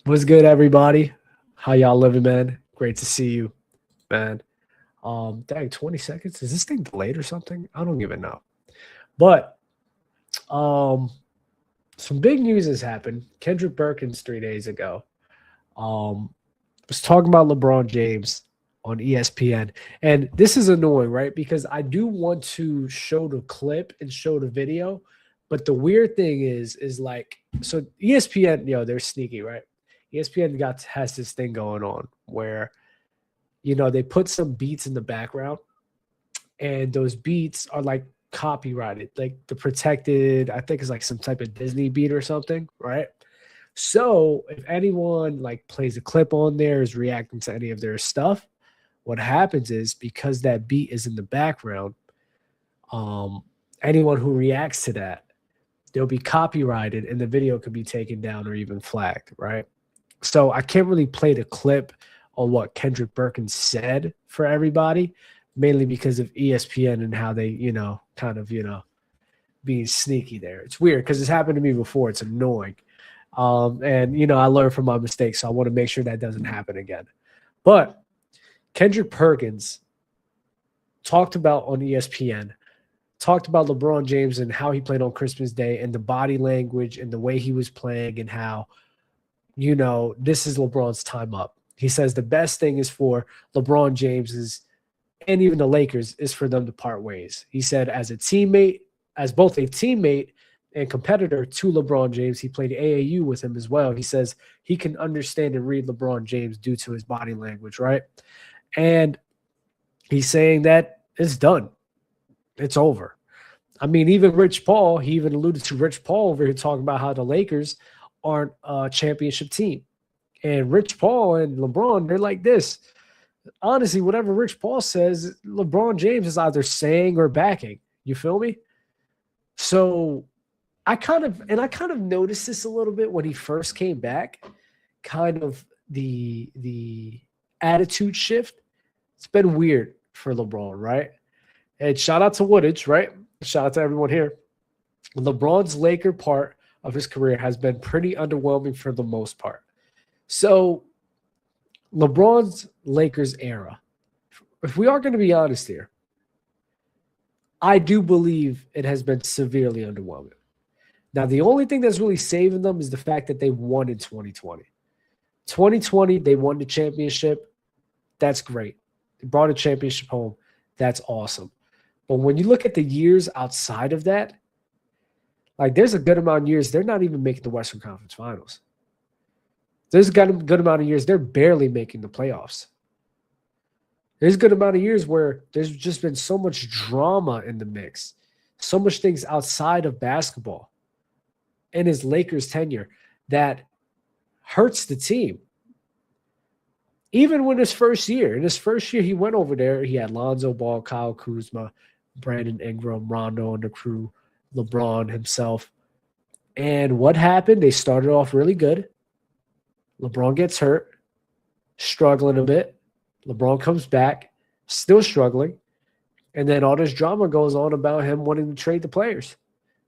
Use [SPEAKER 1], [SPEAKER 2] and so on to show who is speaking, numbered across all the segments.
[SPEAKER 1] What's good, everybody? How y'all living, man? Great to see you, man. Dang, 20 seconds. Is this thing delayed or something? I don't even know. But some big news has happened. Kendrick Perkins 3 days ago was talking about LeBron James on ESPN. And this is annoying, right? Because I do want to show the clip and show the video. But the weird thing is like, so ESPN, they're sneaky, right? ESPN has this thing going on where, they put some beats in the background, and those beats are like copyrighted, like the protected, I think it's like some type of Disney beat or something, right? So if anyone like plays a clip on there, is reacting to any of their stuff, what happens is because that beat is in the background, anyone who reacts to that, they'll be copyrighted and the video could be taken down or even flagged, right? So I can't really play the clip on what Kendrick Perkins said for everybody, mainly because of ESPN and how they, being sneaky there. It's weird because it's happened to me before. It's annoying. And I learned from my mistakes, so I want to make sure that doesn't happen again. But Kendrick Perkins talked about on ESPN, talked about LeBron James and how he played on Christmas Day and the body language and the way he was playing and how, this is LeBron's time up. He says the best thing is for LeBron James and even the Lakers is for them to part ways. He said as both a teammate and competitor to LeBron James, he played AAU with him as well. He says he can understand and read LeBron James due to his body language, right? And he's saying that it's done. It's over. I mean, even Rich Paul, he even alluded to Rich Paul over here talking about how the Lakers aren't a championship team. And Rich Paul and LeBron, they're like this. Honestly, whatever Rich Paul says, LeBron James is either saying or backing. You feel me? So I kind of noticed this a little bit when he first came back, kind of the attitude shift. It's been weird for LeBron, right? And shout out to Woodage, right? Shout out to everyone here. LeBron's Laker part of his career has been pretty underwhelming for the most part. So LeBron's Lakers era, if we are going to be honest here, I do believe it has been severely underwhelming. Now, the only thing that's really saving them is the fact that they won in 2020. 2020, they won the championship. That's great. They brought a championship home. That's awesome. But when you look at the years outside of that, like there's a good amount of years they're not even making the Western Conference Finals. There's a good amount of years they're barely making the playoffs. There's a good amount of years where there's just been so much drama in the mix, so much things outside of basketball in his Lakers tenure that hurts the team. Even when in his first year, he went over there, he had Lonzo Ball, Kyle Kuzma, Brandon Ingram, Rondo on the crew, LeBron himself. And what happened? They started off really good. LeBron gets hurt, struggling a bit. LeBron comes back, still struggling. And then all this drama goes on about him wanting to trade the players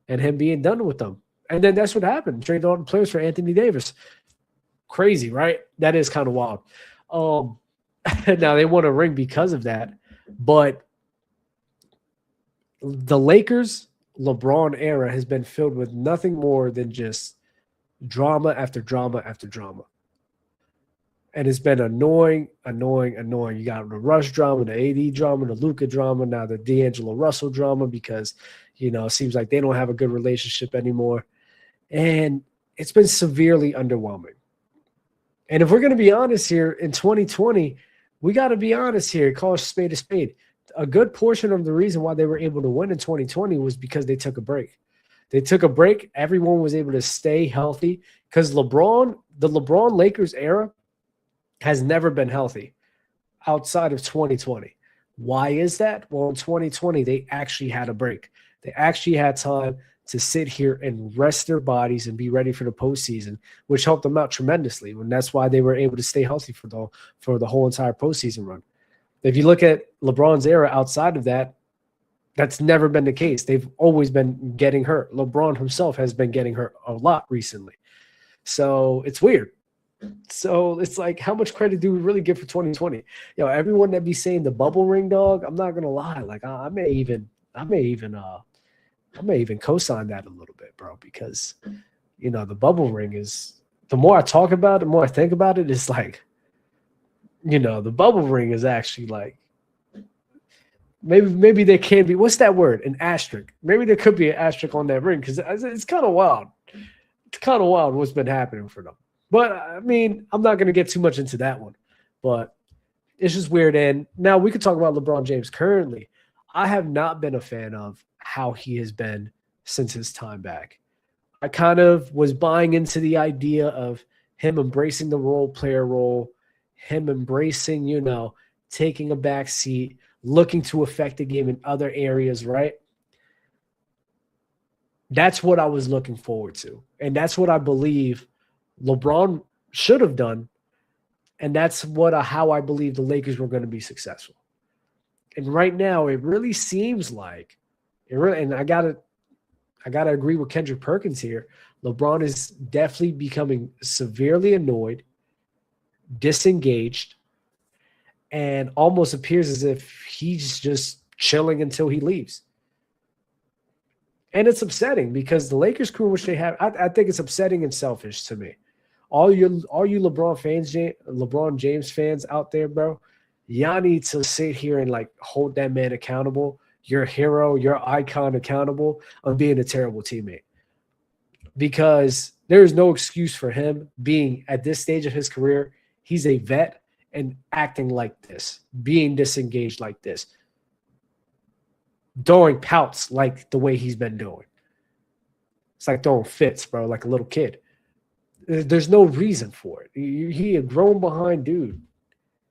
[SPEAKER 1] and him being done with them. And then that's what happened. Traded all the players for Anthony Davis. Crazy, right? That is kind of wild. Now they won a ring because of that. But the Lakers LeBron era has been filled with nothing more than just drama after drama after drama. And it's been annoying. You got the Rush drama, the AD drama, the Luka drama, now the D'Angelo Russell drama because, it seems like they don't have a good relationship anymore. And it's been severely underwhelming. And if we're going to be honest here, in 2020, we got to be honest here, call a spade a spade. A good portion of the reason why they were able to win in 2020 was because they took a break. They took a break. Everyone was able to stay healthy because the LeBron Lakers era has never been healthy outside of 2020. Why is that? Well, in 2020, they actually had a break. They actually had time to sit here and rest their bodies and be ready for the postseason, which helped them out tremendously. And that's why they were able to stay healthy for the whole entire postseason run. If you look at LeBron's era outside of that, that's never been the case. They've always been getting hurt. LeBron himself has been getting hurt a lot recently. So it's weird. So it's like, how much credit do we really give for 2020? Everyone that be saying the bubble ring, dog, I'm not gonna lie. Like I may even co-sign that a little bit, bro, because the bubble ring is, the more I talk about it, the more I think about it, it's like, the bubble ring is actually like, maybe there can be, what's that word? An asterisk. Maybe there could be an asterisk on that ring, because it's kind of wild. It's kind of wild what's been happening for them. But I mean, I'm not going to get too much into that one, but it's just weird. And now we could talk about LeBron James currently. I have not been a fan of how he has been since his time back. I kind of was buying into the idea of him embracing the role player role, him embracing, taking a back seat, looking to affect the game in other areas, right? That's what I was looking forward to. And that's what I believe LeBron should have done. And that's how I believe the Lakers were going to be successful. And right now, it really seems like and I gotta agree with Kendrick Perkins here. LeBron is definitely becoming severely annoyed, disengaged, and almost appears as if he's just chilling until he leaves. And it's upsetting because the Lakers crew, which they have, I think it's upsetting and selfish to me. All you LeBron James fans out there, bro, y'all need to sit here and like hold that man accountable, your hero, your icon accountable on being a terrible teammate. Because there is no excuse for him being at this stage of his career. He's a vet and acting like this, being disengaged like this, throwing pouts like the way he's been doing. It's like throwing fits, bro, like a little kid. There's no reason for it. He a grown behind dude.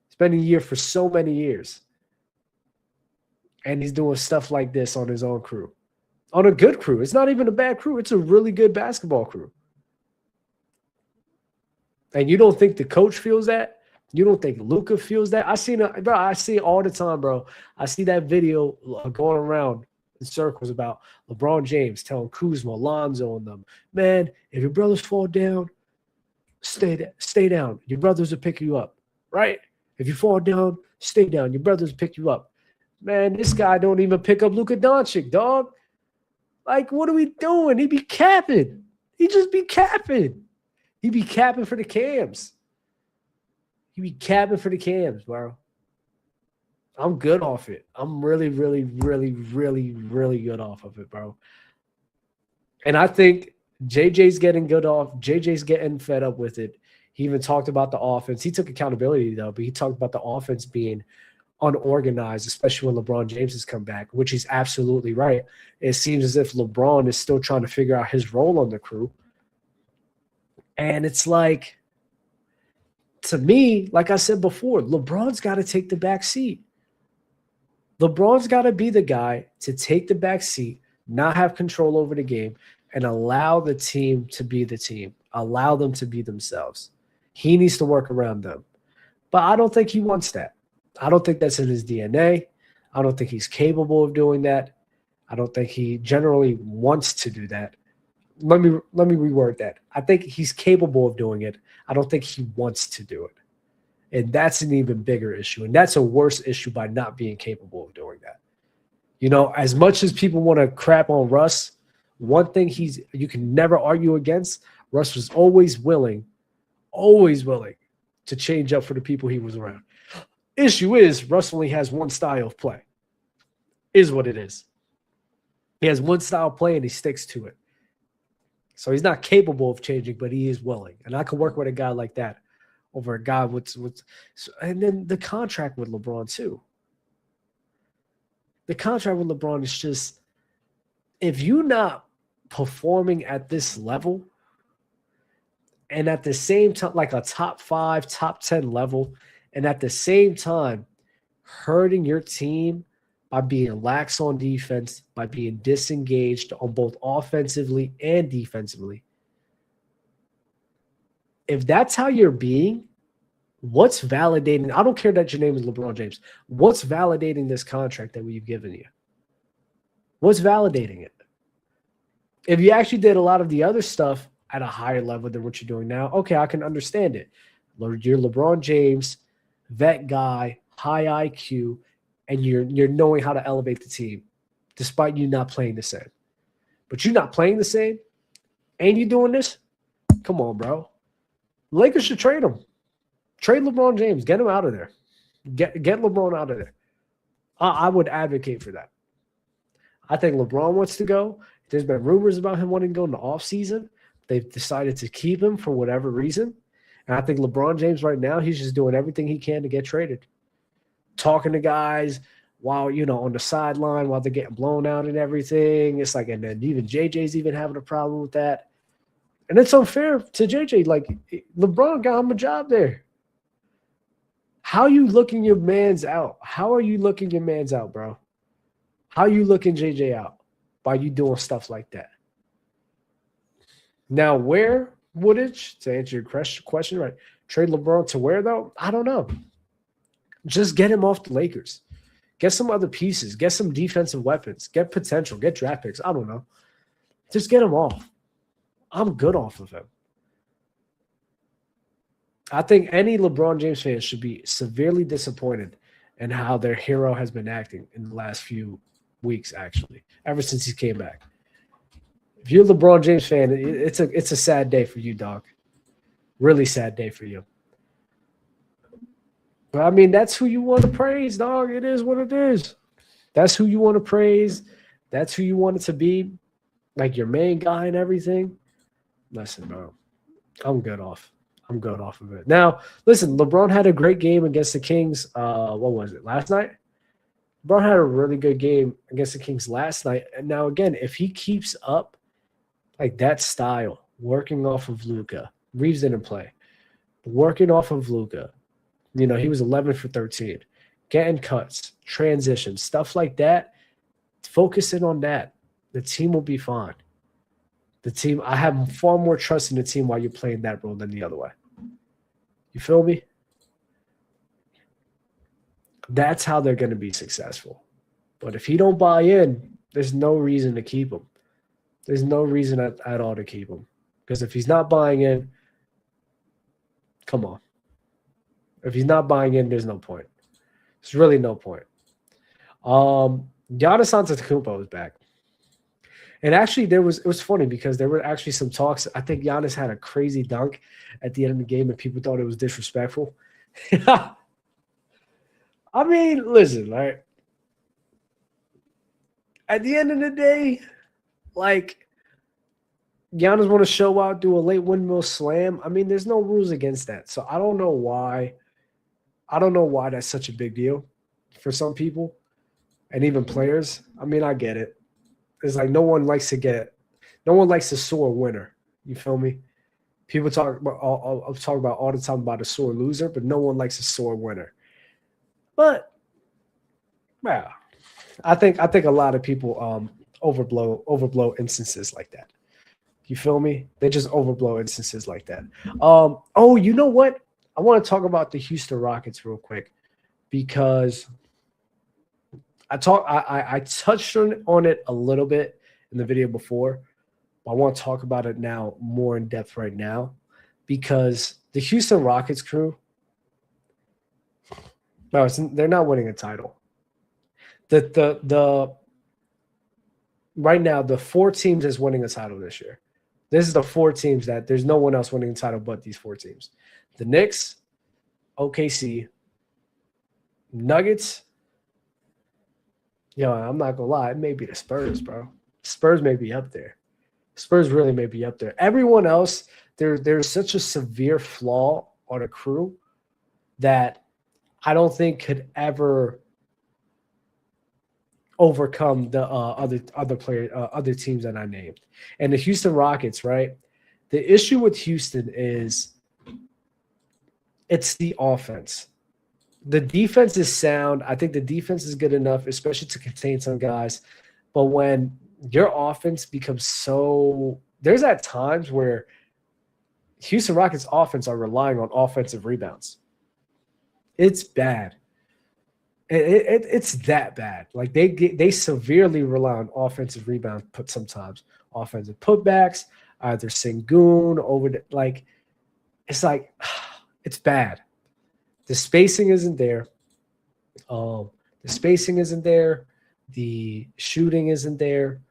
[SPEAKER 1] It's been a year for so many years. And he's doing stuff like this on his own crew. On a good crew. It's not even a bad crew. It's a really good basketball crew. And you don't think the coach feels that? You don't think Luka feels that? I see it all the time, bro. I see that video going around in circles about LeBron James telling Kuzma, Lonzo, and them, man, if your brothers fall down, stay down. Your brothers will pick you up, right? If you fall down, stay down. Your brothers will pick you up. Man, this guy don't even pick up Luka Doncic, dog. Like, what are we doing? He be capping. He just be capping. He be capping for the cams. He be capping for the cams, bro. I'm good off it. I'm really, really, really, really, really good off of it, bro. And I think JJ's getting good off. JJ's getting fed up with it. He even talked about the offense. He took accountability, though, but he talked about the offense being unorganized, especially when LeBron James has come back, which he's absolutely right. It seems as if LeBron is still trying to figure out his role on the crew. And it's like, to me, like I said before, LeBron's got to take the back seat. LeBron's got to be the guy to take the back seat, not have control over the game, and allow the team to be the team. Allow them to be themselves. He needs to work around them. But I don't think he wants that. I don't think that's in his DNA. I don't think he's capable of doing that. I don't think he generally wants to do that. Let me reword that. I think he's capable of doing it. I don't think he wants to do it. And that's an even bigger issue. And that's a worse issue by not being capable of doing that. As much as people want to crap on Russ, one thing you can never argue against, Russ was always willing to change up for the people he was around. Issue is Russ only has one style of play. Is what it is. He has one style of play and he sticks to it. So he's not capable of changing, but he is willing. And I can work with a guy like that over a guy with and then the contract with LeBron too. The contract with LeBron is just, if you're not performing at this level and at the same time, like a top 5, top 10 level, and at the same time hurting your team by being lax on defense, by being disengaged on both offensively and defensively. If that's how you're being, what's validating? I don't care that your name is LeBron James. What's validating this contract that we've given you? What's validating it? If you actually did a lot of the other stuff at a higher level than what you're doing now, okay, I can understand it. You're LeBron James, vet guy, high IQ, and you're knowing how to elevate the team, despite you not playing the same. But you're not playing the same, and you doing this? Come on, bro. Lakers should trade him. Trade LeBron James. Get him out of there. Get LeBron out of there. I would advocate for that. I think LeBron wants to go. There's been rumors about him wanting to go in the offseason. They've decided to keep him for whatever reason. And I think LeBron James right now, he's just doing everything he can to get traded. Talking to guys while, on the sideline while they're getting blown out and everything. It's like, and then even JJ's even having a problem with that. And it's unfair to JJ. Like, LeBron got him a job there. How you looking your mans out? How are you looking your mans out, bro? How you looking JJ out by you doing stuff like that? Now, where, Woodage, to answer your question, right? Trade LeBron to where, though? I don't know. Just get him off the Lakers. Get some other pieces. Get some defensive weapons. Get potential. Get draft picks. I don't know. Just get him off. I'm good off of him. I think any LeBron James fan should be severely disappointed in how their hero has been acting in the last few weeks, actually, ever since he came back. If you're a LeBron James fan, it's a sad day for you, dog. Really sad day for you. But, I mean, that's who you want to praise, dog. It is what it is. That's who you want to praise. That's who you want it to be, like your main guy and everything. Listen, bro, I'm good off of it. Now, listen, LeBron had a great game against the Kings. What was it, last night? LeBron had a really good game against the Kings last night. And now, again, if he keeps up like that style, working off of Luka, Reeves didn't play, working off of Luka, he was 11 for 13, getting cuts, transitions, stuff like that. Focusing on that. The team will be fine. The team, I have far more trust in the team while you're playing that role than the other way. You feel me? That's how they're going to be successful. But if he don't buy in, there's no reason to keep him. There's no reason at all to keep him. Because if he's not buying in, come on. If he's not buying in, there's no point. There's really no point. Giannis Antetokounmpo is back. And actually, it was funny because there were actually some talks. I think Giannis had a crazy dunk at the end of the game, and people thought it was disrespectful. I mean, listen, right? At the end of the day, like, Giannis want to show out, do a late windmill slam. I mean, there's no rules against that. So I don't know why. I don't know why that's such a big deal for some people and even players. I mean, I get it. It's like no one likes a sore winner. You feel me? People talk about all the time about a sore loser, but no one likes a sore winner. But yeah, I think a lot of people overblow instances like that. You feel me? They just overblow instances like that. Oh, you know what? I want to talk about the Houston Rockets real quick because I touched on it a little bit in the video before, but I want to talk about it now more in depth right now because the Houston Rockets crew, they're not winning a title. The right now the 4 teams that's winning a title this year. This is the 4 teams that there's no one else winning a title but these 4 teams. The Knicks, OKC, Nuggets. Yo, I'm not gonna lie, it may be the Spurs, bro. Spurs may be up there. Spurs really may be up there. Everyone else, there's such a severe flaw on a crew that I don't think could ever overcome the other teams that I named. And the Houston Rockets, right? The issue with Houston is it's the offense. The defense is sound. I think the defense is good enough, especially to contain some guys. But when your offense becomes so – there's at times where Houston Rockets offense are relying on offensive rebounds. It's bad. It's that bad. Like they severely rely on offensive rebounds sometimes, offensive putbacks. either Sengun over the, like, it's like, it's bad. The spacing isn't there. The spacing isn't there. The shooting isn't there.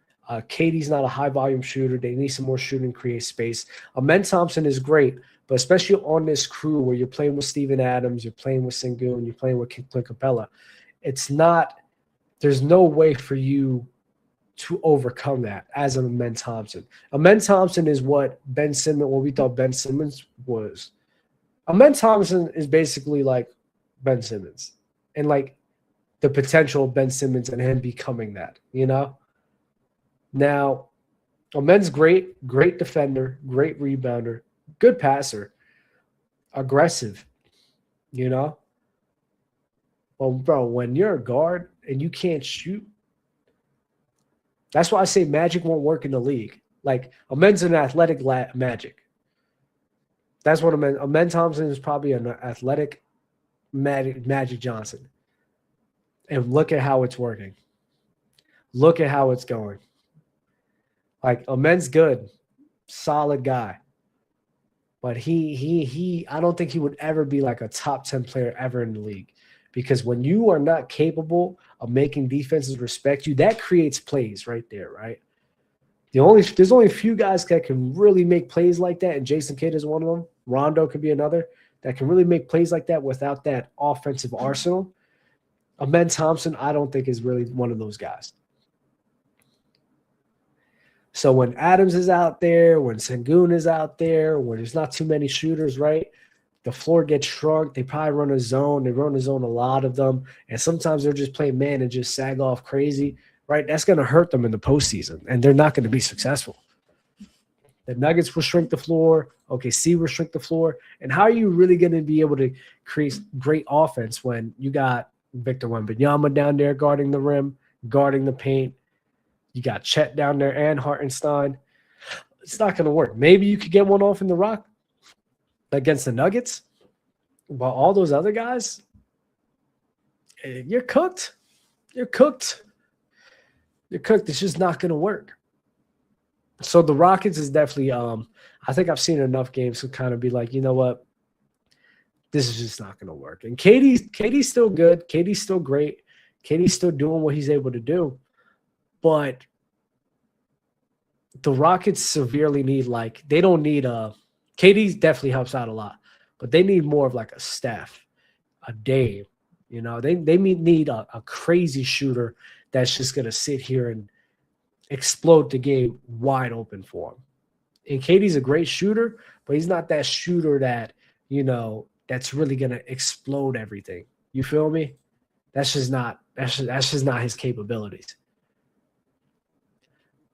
[SPEAKER 1] Katie's not a high volume shooter. They need some more shooting, create space. Amen Thompson is great, but especially on this crew where you're playing with Steven Adams, you're playing with Sengun, you're playing with Clint Capella, it's not, there's no way for you to overcome that as an Amen Thompson. Amen Thompson is what we thought Ben Simmons was. Amen Thompson is basically like Ben Simmons and like the potential of Ben Simmons and him becoming that, you know? Now, Amen's great defender, great rebounder, good passer, aggressive, you know? Well, bro, when you're a guard and you can't shoot, that's why I say Magic won't work in the league. Like, Amen's an athletic Magic. That's what Amen Thompson is probably an athletic Magic Johnson. And look at how it's working. Look at how it's going. Like, Amen's good, solid guy. But he I don't think he would ever be like a top 10 player ever in the league. Because when you are not capable of making defenses respect you, that creates plays right there, right? There's only a few guys that can really make plays like that, and Jason Kidd is one of them. Rondo could be another that can really make plays like that without that offensive arsenal. Amen Thompson, I don't think is really one of those guys. So when Adams is out there, when Sengun is out there, when there's not too many shooters, right? The floor gets shrunk. They probably run a zone. They run a zone, a lot of them. And sometimes they're just playing man and just sag off crazy, right? That's going to hurt them in the postseason, and they're not going to be successful. The Nuggets will shrink the floor. OKC will shrink the floor. And how are you really going to be able to create great offense when you got Victor Wembanyama down there guarding the rim, guarding the paint? You got Chet down there and Hartenstein. It's not going to work. Maybe you could get one off in the Rock against the Nuggets, but all those other guys, you're cooked. You're cooked. You're cooked. It's just not going to work. So the Rockets is definitely, I think I've seen enough games to kind of be like, you know what? This is just not going to work. And KD's still good. KD's still great. KD's still doing what he's able to do. But the Rockets severely need, like, they don't need KD definitely helps out a lot, but they need more of like a Steph, a Dame. You know, they need a crazy shooter that's just going to sit here and explode the game wide open for him. And KD's a great shooter, but he's not that shooter that, you know, that's really going to explode everything. You feel me? That's just not his capabilities.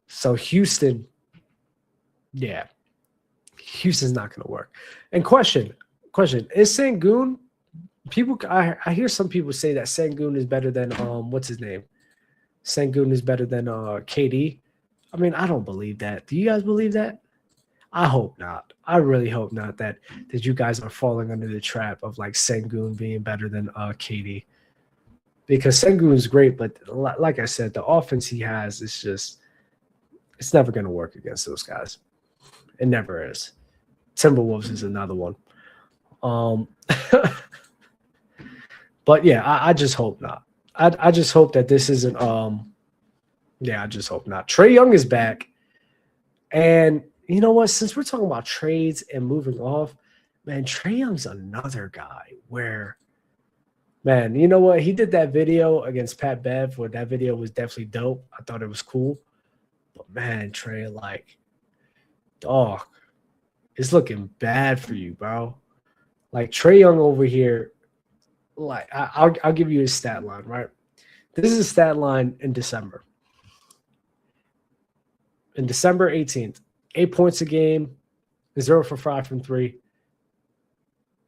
[SPEAKER 1] So Houston's not going to work. And question, is Sengun, I hear some people say that Sengun is better than, what's his name? Sengun is better than KD. I mean, I don't believe that. Do you guys believe that? I hope not. I really hope not that you guys are falling under the trap of like Sengun being better than KD. Because Sengun is great, but like I said, the offense he has is just, it's never going to work against those guys. It never is. Timberwolves is another one. But yeah, I just hope not. I just hope that this isn't I just hope not. Trae Young is back. And you know what? Since we're talking about trades and moving off, man, Trae Young's another guy where, man, you know what? He did that video against Pat Bev where that video was definitely dope. I thought it was cool. But man, Trae, like, dog, it's looking bad for you, bro. Like Trae Young over here, like I'll give you his stat line, right? This is a stat line in December. In December 18th, 8 points a game, 0 for 5 from 3,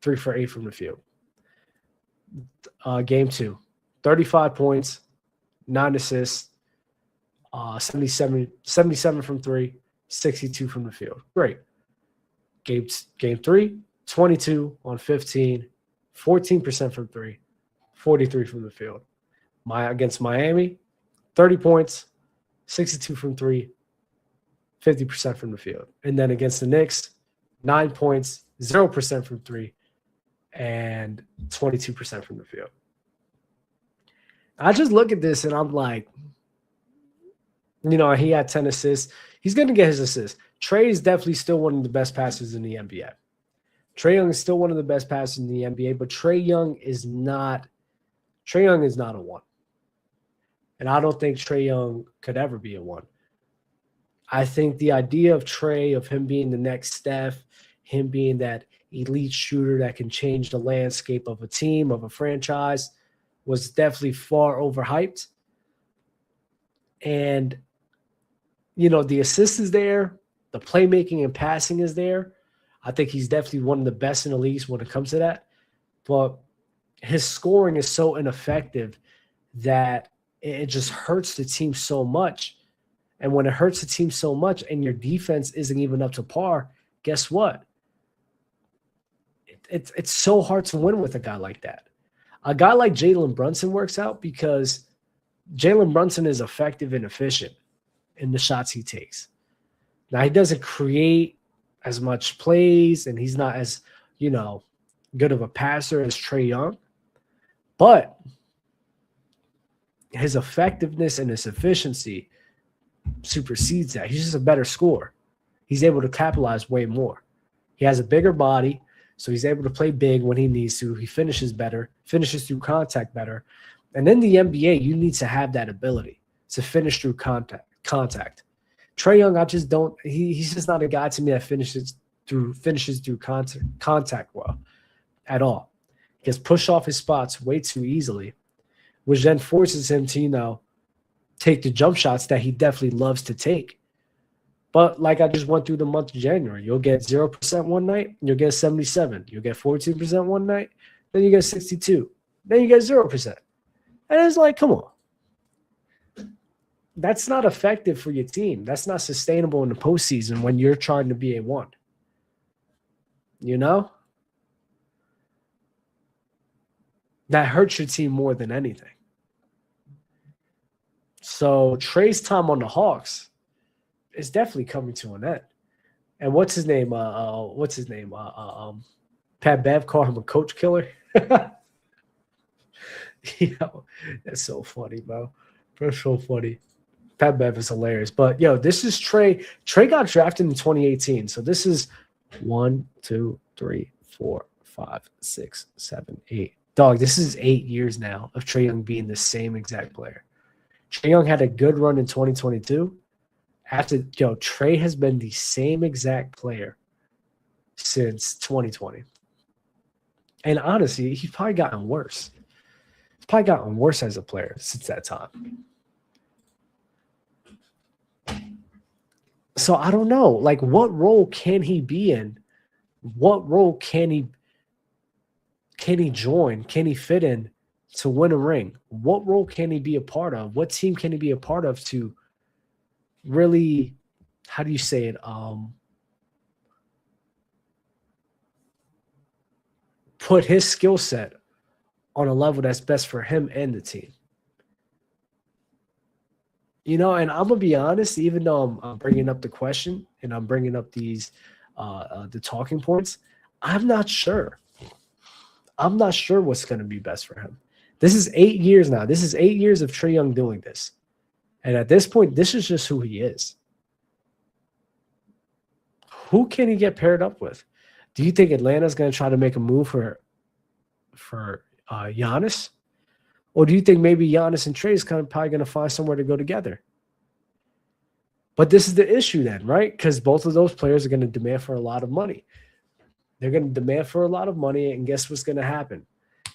[SPEAKER 1] 3 for 8 from the field. Game 2, 35 points, 9 assists, 77 from 3, 62 from the field. Great. Game 3, 22 on 15, 14% from 3, 43 from the field. Against Miami, 30 points, 62 from 3, 50% from the field. And then against the Knicks, 9 points, 0% from three, and 22% from the field. I just look at this and I'm like, he had 10 assists. He's going to get his assists. Trae is definitely still one of the best passers in the NBA. Trae Young is still one of the best passers in the NBA, but Trae Young is not a one. And I don't think Trae Young could ever be a one. I think the idea of Trae, of him being the next Steph, him being that elite shooter that can change the landscape of a team, of a franchise, was definitely far overhyped. And, the assist is there. The playmaking and passing is there. I think he's definitely one of the best in the league when it comes to that. But his scoring is so ineffective that it just hurts the team so much. And when it hurts the team so much and your defense isn't even up to par, guess what? It's so hard to win with a guy like that. A guy like Jalen Brunson works out because Jalen Brunson is effective and efficient in the shots he takes. Now, he doesn't create as much plays, and he's not as, good of a passer as Trae Young. But his effectiveness and his efficiency supersedes that. He's just a better scorer. He's able to capitalize way more. He has a bigger body, so he's able to play big when he needs to. He finishes better, finishes through contact better. And in the NBA, you need to have that ability to finish through contact. Trae Young, I just don't. He's just not a guy to me that finishes through contact well at all. He gets pushed off his spots way too easily, which then forces him to, take the jump shots that he definitely loves to take. But like I just went through the month of January, you'll get 0% one night, you'll get 77. You'll get 14% one night, then you get 62. Then you get 0%. And it's like, come on. That's not effective for your team. That's not sustainable in the postseason when you're trying to be a one. That hurts your team more than anything. So Trae's time on the Hawks is definitely coming to an end. And what's his name? Pat Bev called him a coach killer. That's so funny, bro. That's so funny. Pat Bev is hilarious. But, this is Trae. Trae got drafted in 2018. So this is 1, 2, 3, 4, 5, 6, 7, 8. Dog, this is 8 years now of Trae Young being the same exact player. Trae Young had a good run in 2022. Trae has been the same exact player since 2020. And honestly, he's probably gotten worse. He's probably gotten worse as a player since that time. So I don't know. Like, what role can he be in? What role can he join? Can he fit in to win a ring? What role can he be a part of? What team can he be a part of to really, how do you say it? Put his skill set on a level that's best for him and the team. And I'm going to be honest, even though I'm bringing up the question and I'm bringing up these the talking points, I'm not sure. I'm not sure what's going to be best for him. This is 8 years now. This is 8 years of Trae Young doing this. And at this point, this is just who he is. Who can he get paired up with? Do you think Atlanta's going to try to make a move for Giannis? Or do you think maybe Giannis and Trae is probably going to find somewhere to go together? But this is the issue then, right? Because both of those players are going to demand for a lot of money. They're going to demand for a lot of money, and guess what's going to happen?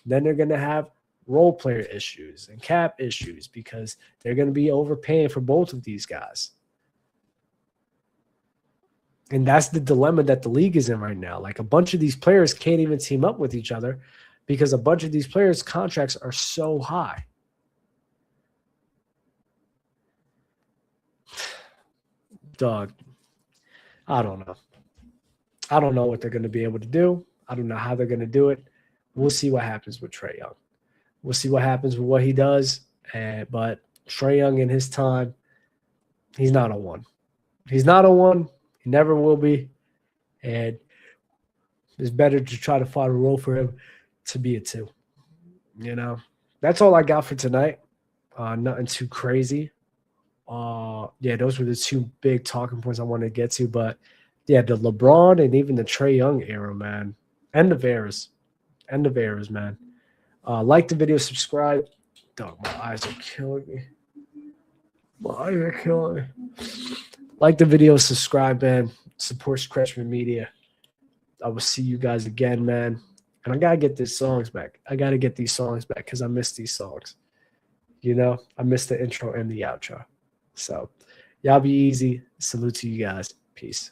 [SPEAKER 1] Then they're going to have role player issues and cap issues because they're going to be overpaying for both of these guys. And that's the dilemma that the league is in right now. Like, a bunch of these players can't even team up with each other because a bunch of these players' contracts are so high. Dog, I don't know. I don't know what they're going to be able to do. I don't know how they're going to do it. We'll see what happens with Trae Young. We'll see what happens with what he does. But Trae Young in his time, he's not a one. He's not a 1. He never will be. And it's better to try to find a role for him to be a 2. You know, that's all I got for tonight. Nothing too crazy. Yeah, those were the 2 big talking points I wanted to get to. But yeah, the LeBron and even the Trae Young era, man. End of eras. End of eras, man. Like the video, subscribe. Dog, my eyes are killing me. My eyes are killing me. Like the video, subscribe, man. Supports Kretschman Media. I will see you guys again, man. And I got to get these songs back. I got to get these songs back because I miss these songs. You know, I miss the intro and the outro. So, y'all be easy. Salute to you guys. Peace.